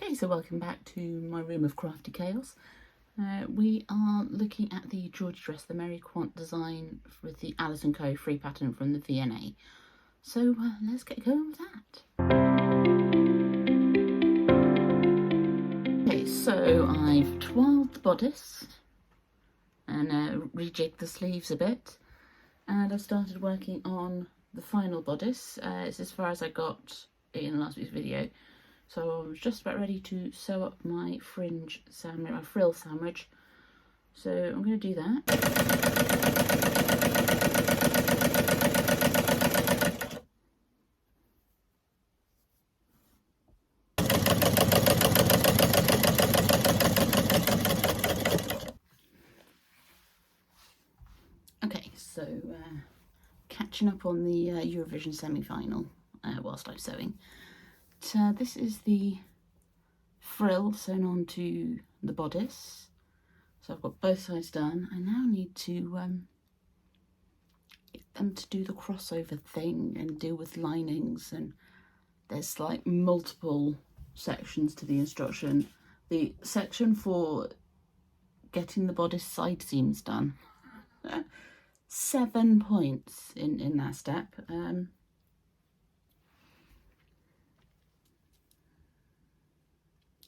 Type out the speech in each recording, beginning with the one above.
Okay, so welcome back to my room of crafty chaos. We are looking at the Georgie dress, the Mary Quant design with the Alice & Co free pattern from the V&A. So let's get going with that. Okay, so I've twirled the bodice and rejigged the sleeves a bit, and I've started working on the final bodice. It's as far as I got in last week's video. So I was just about ready to sew up my fringe sandwich, my frill sandwich. So I'm going to do that. Okay, so catching up on the Eurovision semi-final whilst I'm sewing. This is the frill sewn onto the bodice. So I've got both sides done. I now need to get them to do the crossover thing and deal with linings, and there's like multiple sections to the instruction. The section for getting the bodice side seams done, 7 points in that step.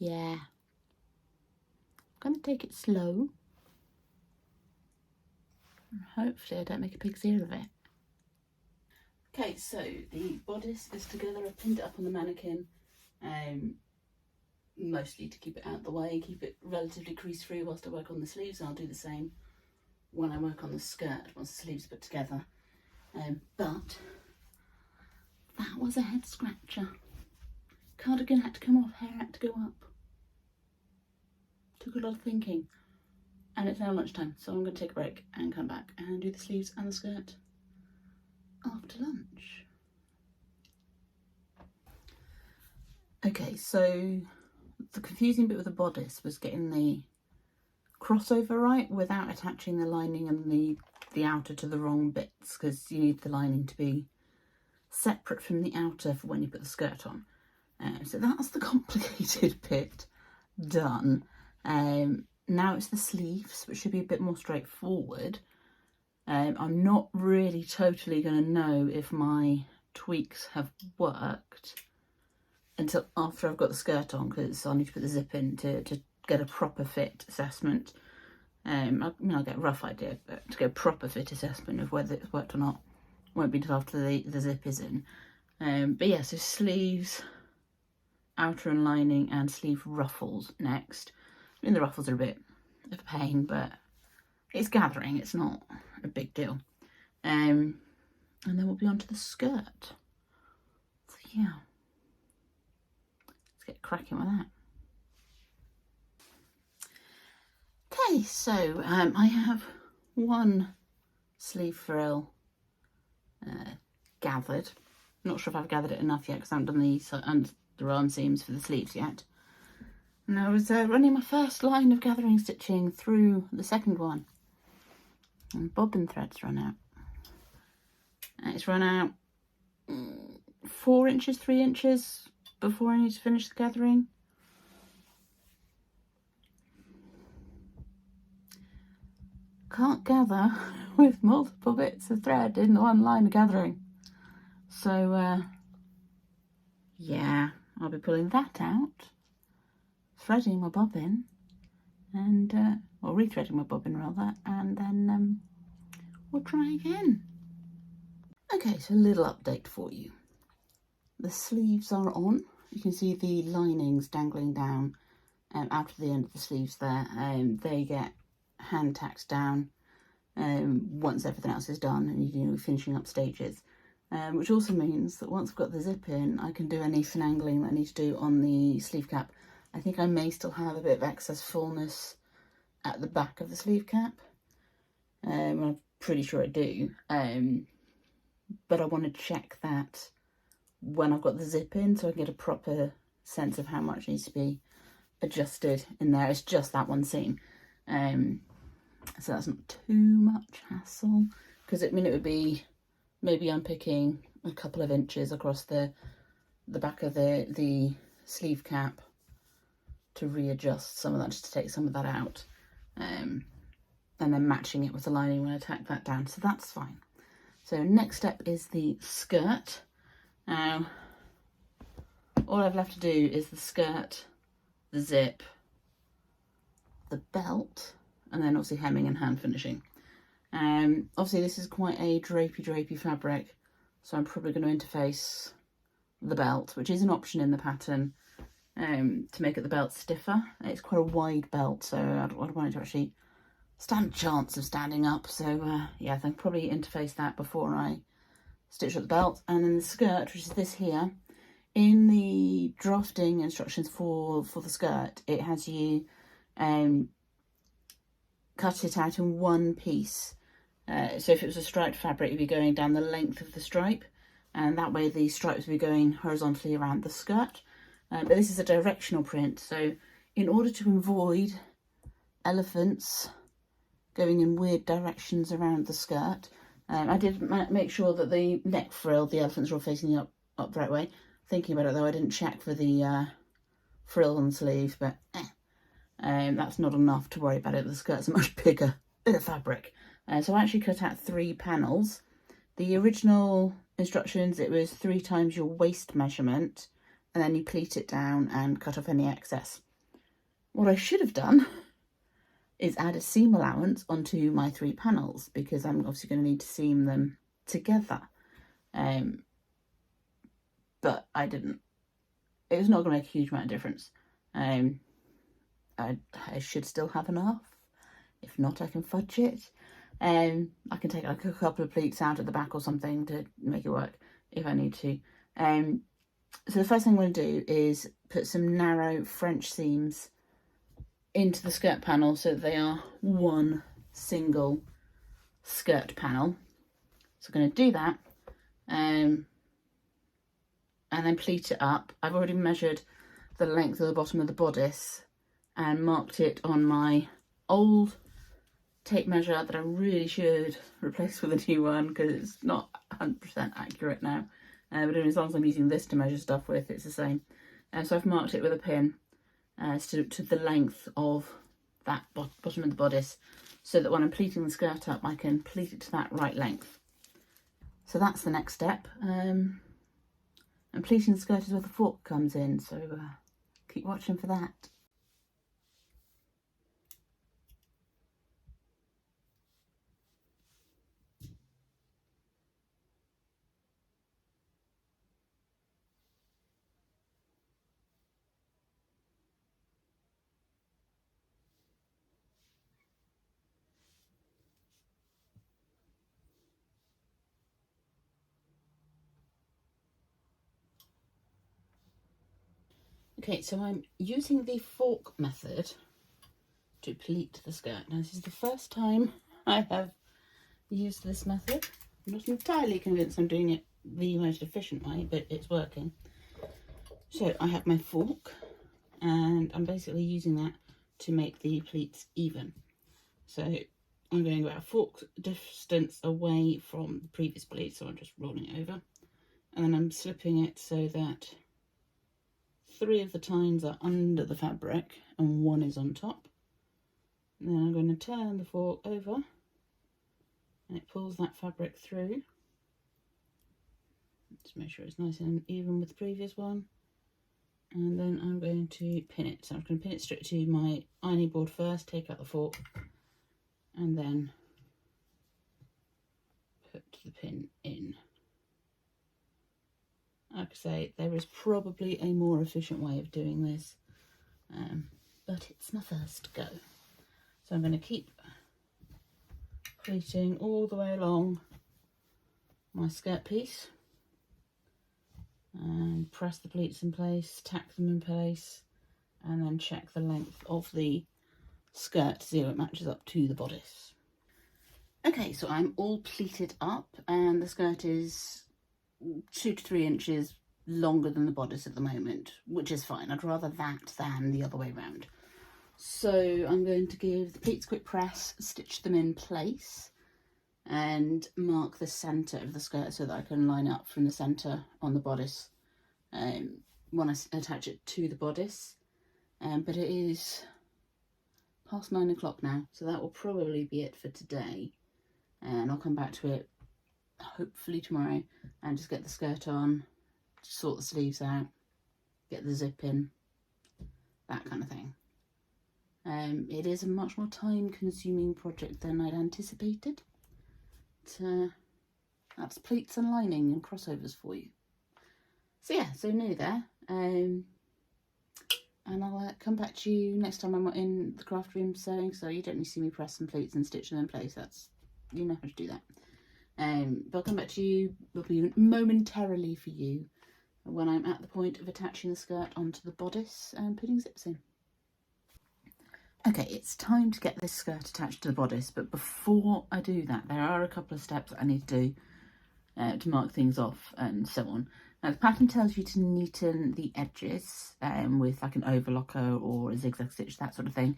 Yeah, I'm gonna take it slow. Hopefully I don't make a pig's ear of it. Okay, so the bodice is together. I've pinned it up on the mannequin, mostly to keep it out of the way, keep it relatively crease free whilst I work on the sleeves, and I'll do the same when I work on the skirt once the sleeves are put together. But that was a head scratcher. Cardigan had to come off, hair had to go up. Took a lot of thinking. And it's now lunchtime, so I'm going to take a break and come back and do the sleeves and the skirt after lunch. Okay, so the confusing bit with the bodice was getting the crossover right without attaching the lining and the outer to the wrong bits, because you need the lining to be separate from the outer for when you put the skirt on. So that's the complicated bit done. Now it's the sleeves, which should be a bit more straightforward. I'm not really totally going to know if my tweaks have worked until after I've got the skirt on, because I need to put the zip in to get a proper fit assessment. I mean, I'll get a rough idea, but to get a proper fit assessment of whether it's worked or not won't be until after the zip is in. But yeah, so sleeves, outer and lining, and sleeve ruffles next. I mean, the ruffles are a bit of a pain, but it's gathering, it's not a big deal. And then we'll be on to the skirt. So yeah, let's get cracking with that. Okay, so I have one sleeve frill gathered. I'm not sure if I've gathered it enough yet because I haven't done the underarm seams for the sleeves yet. And I was running my first line of gathering stitching through the second one, and bobbin thread's run out. And it's run out 4 inches, 3 inches before I need to finish the gathering. Can't gather with multiple bits of thread in the one line of gathering. So yeah, I'll be pulling that out, threading my bobbin, and or rethreading my bobbin rather, and then we'll try again. Okay, so a little update for you. The sleeves are on. You can see the linings dangling down out of the end of the sleeves there. They get hand tacked down once everything else is done and you're finishing up stages. Which also means that once I've got the zip in, I can do any finagling that I need to do on the sleeve cap. I think I may still have a bit of excess fullness at the back of the sleeve cap. I'm pretty sure I do. But I want to check that when I've got the zip in so I can get a proper sense of how much needs to be adjusted in there. It's just that one seam. So that's not too much hassle, because it would be maybe unpicking a couple of inches across the back of the sleeve cap to readjust some of that, just to take some of that out, and then matching it with the lining when I tack that down, so that's fine. So next step is the skirt. Now all I've left to do is the skirt, the zip, the belt, and then obviously hemming and hand finishing. Obviously this is quite a drapey fabric, so I'm probably going to interface the belt, which is an option in the pattern, to make it the belt stiffer. It's quite a wide belt, so I don't want it to actually stand a chance of standing up, so yeah, I think probably interface that before I stitch up the belt. And then the skirt, which is this here, in the drafting instructions for the skirt, it has you cut it out in one piece. So if it was a striped fabric, you'd be going down the length of the stripe, and that way the stripes would be going horizontally around the skirt. But this is a directional print, so in order to avoid elephants going in weird directions around the skirt, I did make sure that the neck frill, the elephants are all facing the upright way. Thinking about it though, I didn't check for the frill on the sleeve, but that's not enough to worry about it. The skirt's a much bigger bit of fabric. So I actually cut out 3 panels. The original instructions, it was 3 times your waist measurement, and then you pleat it down and cut off any excess. What I should have done is add a seam allowance onto my 3 panels, because I'm obviously going to need to seam them together. But I didn't. It's not going to make a huge amount of difference. I should still have enough. If not, I can fudge it. I can take like a couple of pleats out at the back or something to make it work if I need to. So the first thing I'm going to do is put some narrow French seams into the skirt panel so that they are one single skirt panel. So I'm going to do that, and then pleat it up. I've already measured the length of the bottom of the bodice and marked it on my old tape measure that I really should replace with a new one, because it's not 100% accurate now. But as long as I'm using this to measure stuff with, it's the same. So I've marked it with a pin to the length of that bottom of the bodice, so that when I'm pleating the skirt up, I can pleat it to that right length. So that's the next step. And pleating the skirt is where the fork comes in, so keep watching for that. Okay, so I'm using the fork method to pleat the skirt. Now, this is the first time I have used this method. I'm not entirely convinced I'm doing it the most efficient way, but it's working. So I have my fork, and I'm basically using that to make the pleats even. So I'm going about a fork distance away from the previous pleat, so I'm just rolling it over. And then I'm slipping it so that 3 of the tines are under the fabric and 1 is on top. And then I'm going to turn the fork over, and it pulls that fabric through. Just make sure it's nice and even with the previous one. And then I'm going to pin it. So I'm going to pin it straight to my ironing board first, take out the fork, and then put the pin in. Like I say, there is probably a more efficient way of doing this, but it's my first go. So I'm going to keep pleating all the way along my skirt piece and press the pleats in place, tack them in place, and then check the length of the skirt to see how it matches up to the bodice. Okay, so I'm all pleated up, and the skirt is 2 to 3 inches longer than the bodice at the moment, which is fine. I'd rather that than the other way around. So I'm going to give the pleats a quick press, stitch them in place, and mark the centre of the skirt so that I can line up from the centre on the bodice when I attach it to the bodice. but it is past 9 o'clock now, so that will probably be it for today. And I'll come back to it hopefully tomorrow and just get the skirt on, sort the sleeves out, get the zip in, that kind of thing. It is a much more time consuming project than I'd anticipated. That's pleats and lining and crossovers for you. So yeah, so new there. And I'll come back to you next time I'm in the craft room sewing, so you don't need to see me press some pleats and stitch them in place. That's, you know how to do that. But I'll come back to you, will be momentarily for you, when I'm at the point of attaching the skirt onto the bodice and putting zips in. Okay, it's time to get this skirt attached to the bodice, but before I do that, there are a couple of steps I need to do to mark things off and so on. Now, the pattern tells you to neaten the edges with like an overlocker or a zigzag stitch, that sort of thing.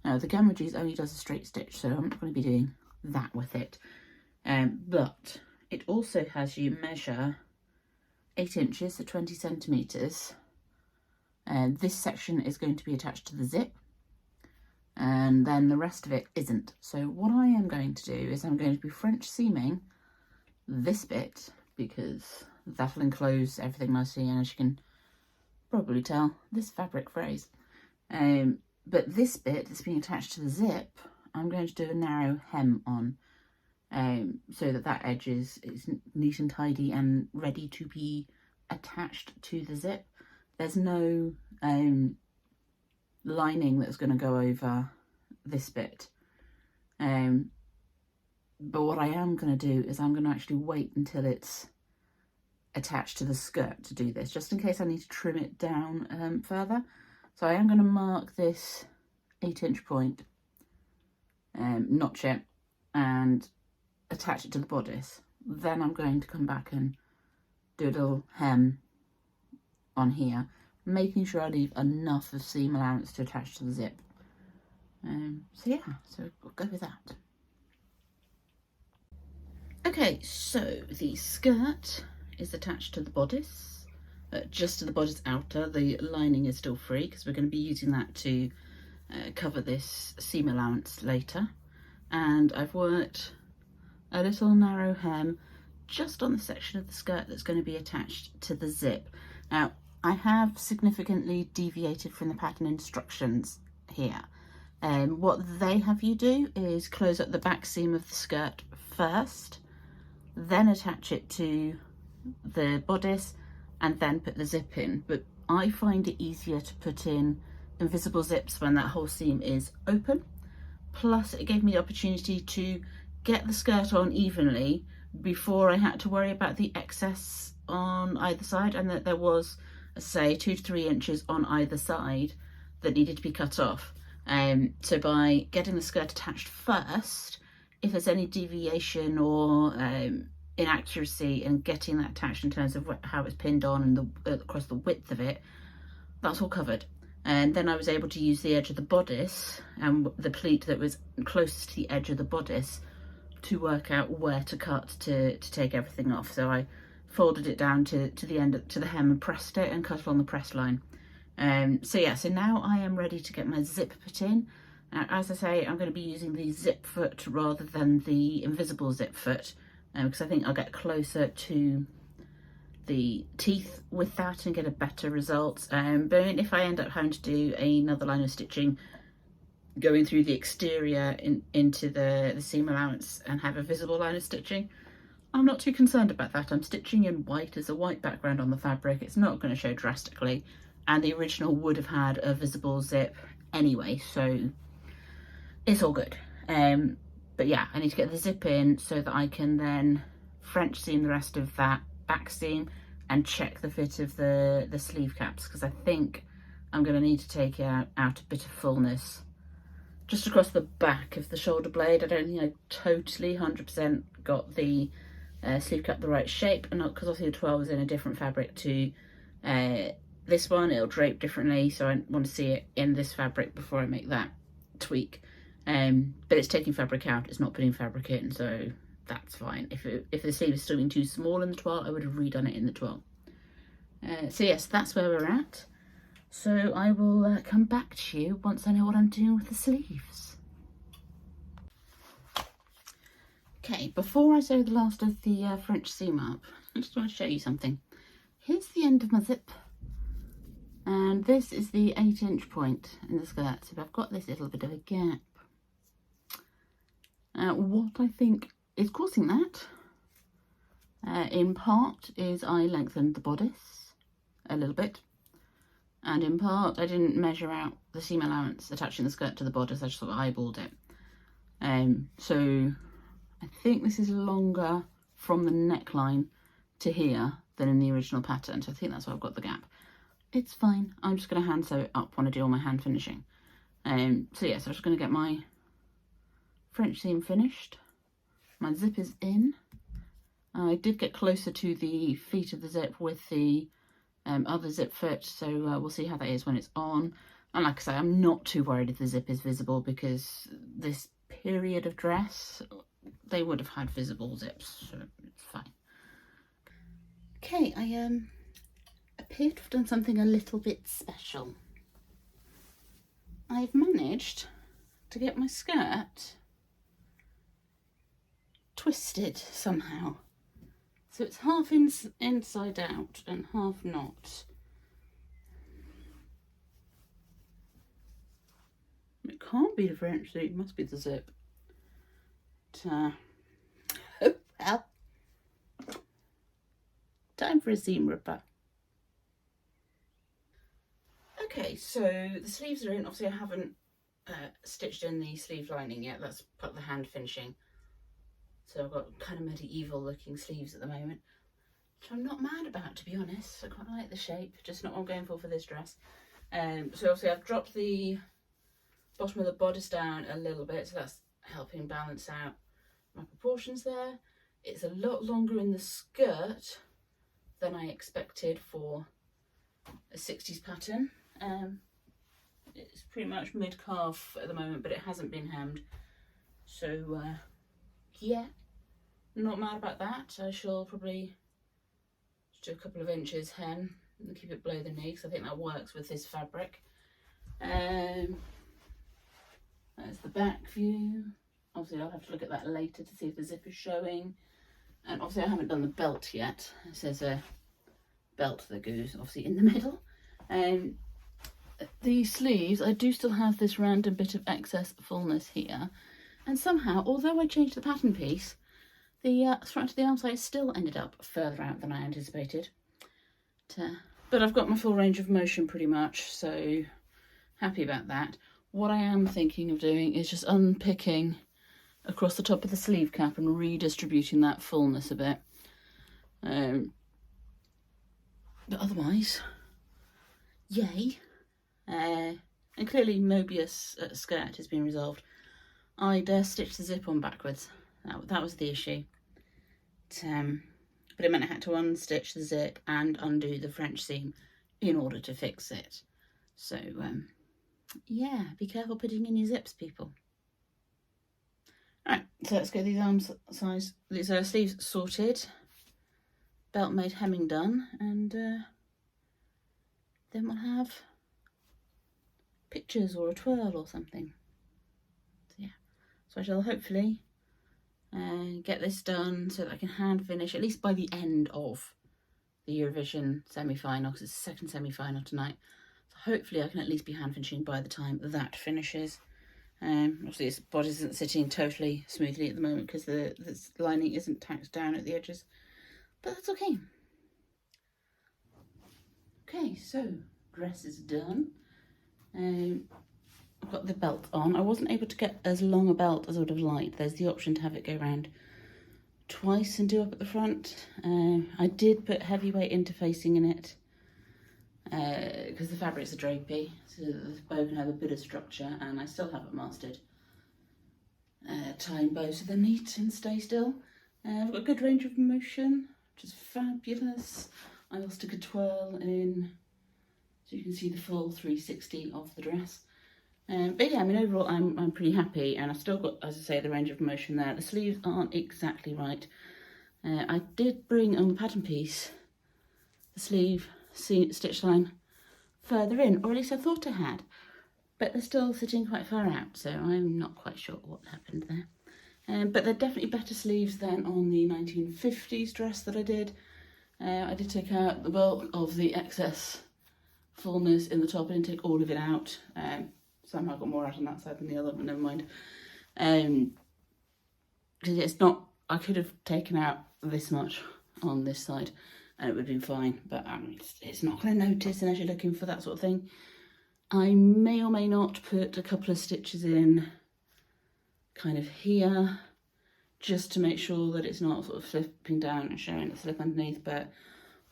Now, the Gamages only does a straight stitch, so I'm not going to be doing that with it. But it also has you measure 8 inches at 20 centimetres. This section is going to be attached to the zip, and then the rest of it isn't. So what I am going to do is I'm going to be French seaming this bit, because that'll enclose everything nicely, and as you can probably tell, this fabric frays. But this bit that's being attached to the zip, I'm going to do a narrow hem on, so that edge is neat and tidy and ready to be attached to the zip. There's no lining that's going to go over this bit. But what I am going to do is I'm going to actually wait until it's attached to the skirt to do this, just in case I need to trim it down further. So I am going to mark this 8-inch point, notch it, and attach it to the bodice. Then I'm going to come back and do a little hem on here, making sure I leave enough of seam allowance to attach to the zip. So yeah, so we'll go with that. Okay, so the skirt is attached to the bodice, just to the bodice outer. The lining is still free because we're going to be using that to cover this seam allowance later. And I've worked a little narrow hem just on the section of the skirt that's going to be attached to the zip. Now, I have significantly deviated from the pattern instructions here. What they have you do is close up the back seam of the skirt first, then attach it to the bodice, and then put the zip in. But I find it easier to put in invisible zips when that whole seam is open. Plus, it gave me the opportunity to get the skirt on evenly before I had to worry about the excess on either side, and that there was, say, 2 to 3 inches on either side that needed to be cut off. So by getting the skirt attached first, if there's any deviation or inaccuracy in getting that attached in terms of how it's pinned on and across the width of it, that's all covered. And then I was able to use the edge of the bodice and the pleat that was closest to the edge of the bodice to work out where to cut to take everything off. So I folded it down to the end, to the hem, and pressed it and cut it on the press line. So yeah, so now I am ready to get my zip put in. As I say, I'm going to be using the zip foot rather than the invisible zip foot, because I think I'll get closer to the teeth with that and get a better result. But if I end up having to do another line of stitching going through the exterior into the seam allowance and have a visible line of stitching, I'm not too concerned about that. I'm stitching in white as a white background on the fabric. It's not going to show drastically, and the original would have had a visible zip anyway, so it's all good. But yeah, I need to get the zip in so that I can then French seam the rest of that back seam and check the fit of the sleeve caps, because I think I'm going to need to take out a bit of fullness just across the back of the shoulder blade. I don't think I totally 100% got the sleeve cap the right shape, and because obviously the 12 is in a different fabric to this one, it'll drape differently, so I want to see it in this fabric before I make that tweak. But it's taking fabric out, it's not putting fabric in, so that's fine. If the sleeve is still being too small in the twirl, I would have redone it in the twirl. So yes, that's where we're at. So I will come back to you once I know what I'm doing with the sleeves. Okay, before I sew the last of the French seam up, I just want to show you something. Here's the end of my zip, and this is the 8-inch point in the skirt. So I've got this little bit of a gap. What I think is causing that, in part, is I lengthened the bodice a little bit, and in part I didn't measure out the seam allowance attaching the skirt to the bodice. I just sort of eyeballed it. So I think this is longer from the neckline to here than in the original pattern, so I think that's why I've got the gap. It's fine, I'm just going to hand sew it up when I do all my hand finishing. So yeah, so I'm just going to get my French seam finished. My zip is in. I did get closer to the feet of the zip with the other zip foot, so we'll see how that is when it's on. And like I say, I'm not too worried if the zip is visible, because this period of dress, they would have had visible zips, so it's fine. Okay, I appear to have done something a little bit special. I've managed to get my skirt twisted somehow. So it's half inside out and half not. It can't be the French seam, it must be the zip. But, oh well. Time for a seam ripper. Okay, so the sleeves are in. Obviously I haven't stitched in the sleeve lining yet. That's part of the hand finishing. So I've got kind of medieval looking sleeves at the moment, which I'm not mad about, to be honest. I quite like the shape, just not what I'm going for this dress. So obviously I've dropped the bottom of the bodice down a little bit, so that's helping balance out my proportions there. It's a lot longer in the skirt than I expected for a 60s pattern. It's pretty much mid-calf at the moment, but it hasn't been hemmed. So yeah, not mad about that. I shall probably do a couple of inches hem and keep it below the knee, because I think that works with this fabric. There's the back view. Obviously I'll have to look at that later to see if the zip is showing. And obviously I haven't done the belt yet. It says a belt that goes obviously in the middle. The sleeves, I do still have this random bit of excess fullness here. And somehow, although I changed the pattern piece, the front of the arm side still ended up further out than I anticipated. But I've got my full range of motion pretty much, so happy about that. What I am thinking of doing is just unpicking across the top of the sleeve cap and redistributing that fullness a bit. But otherwise, yay. And clearly Mobius skirt has been resolved. I'd stitched the zip on backwards. That was the issue. But it meant I had to unstitch the zip and undo the French seam in order to fix it. So yeah, be careful putting in your zips, people. Alright, so let's get these these sleeves sorted, belt made, hemming done, and then we'll have pictures or a twirl or something. So yeah, so I shall hopefully get this done so that I can hand finish at least by the end of the Eurovision semi-final, because it's the second semi-final tonight. So hopefully I can at least be hand finishing by the time that finishes. Obviously this bodice isn't sitting totally smoothly at the moment because the lining isn't tacked down at the edges, but that's okay. Okay, so dress is done. I've got the belt on. I wasn't able to get as long a belt as I would have liked. There's the option to have it go around twice and do up at the front. I did put heavyweight interfacing in it because the fabric's a drapey, so the bow can have a bit of structure, and I still haven't mastered tying bows so they're neat and stay still. I've got a good range of motion, which is fabulous. I also took a twirl in so you can see the full 360 of the dress. But yeah, I mean, overall I'm pretty happy, and I've still got, as I say, the range of motion there. The sleeves aren't exactly right. I did bring on the pattern piece the sleeve stitch line further in, or at least I thought I had, but they're still sitting quite far out, so I'm not quite sure what happened there. But they're definitely better sleeves than on the 1950s dress that I did. I did take out the bulk of the excess fullness in the top. I didn't take all of it out. Somehow I got more out on that side than the other, but never mind. Because it's not, I could have taken out this much on this side and it would have been fine, but it's not going to notice unless you're looking for that sort of thing. I may or may not put a couple of stitches in kind of here, just to make sure that it's not sort of slipping down and showing the slip underneath, but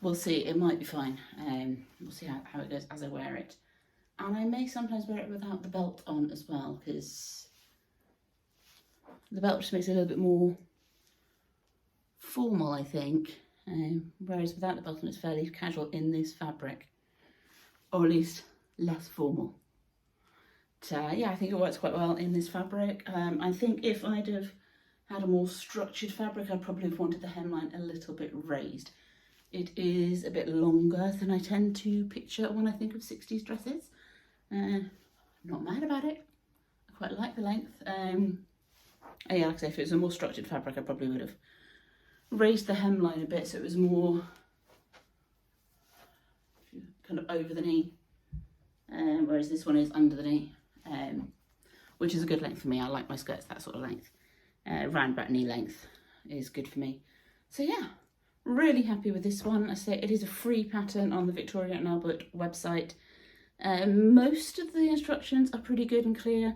we'll see. It might be fine. We'll see how it goes as I wear it. And I may sometimes wear it without the belt on as well, because the belt just makes it a little bit more formal, I think. Whereas without the belt on, it's fairly casual in this fabric, or at least less formal. So yeah, I think it works quite well in this fabric. I think if I'd have had a more structured fabric, I'd probably have wanted the hemline a little bit raised. It is a bit longer than I tend to picture when I think of 60s dresses. I'm not mad about it. I quite like the length. Yeah, like I say, if it was a more structured fabric, I probably would have raised the hemline a bit so it was more kind of over the knee, whereas this one is under the knee, which is a good length for me. I like my skirts that sort of length. Round about knee length is good for me. So yeah, really happy with this one. I say it is a free pattern on the Victoria and Albert website. Most of the instructions are pretty good and clear.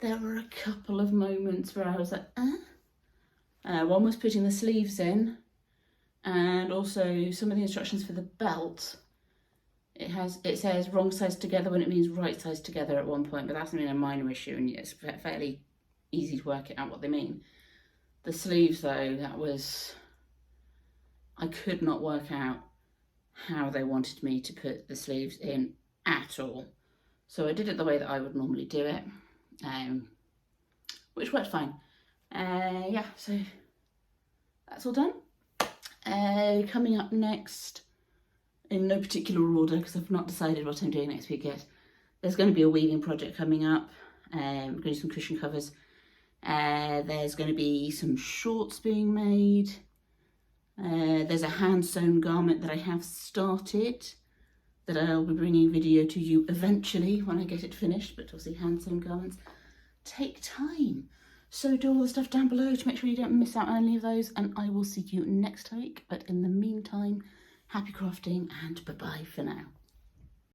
There were a couple of moments where I was like, one was putting the sleeves in, and also some of the instructions for the belt. It says wrong size together when it means right size together at one point, but that's only a minor issue and it's fairly easy to work it out what they mean. The sleeves though, I could not work out how they wanted me to put the sleeves in at all. So I did it the way that I would normally do it, which worked fine. Yeah, so that's all done. Coming up next, in no particular order because I've not decided what I'm doing next week yet, there's going to be a weaving project coming up. We're going to do some cushion covers. There's going to be some shorts being made. There's a hand sewn garment that I have started that I'll be bringing video to you eventually when I get it finished, but obviously hand sewn garments take time. So do all the stuff down below to make sure you don't miss out on any of those, and I will see you next week. But in the meantime, happy crafting and bye-bye for now.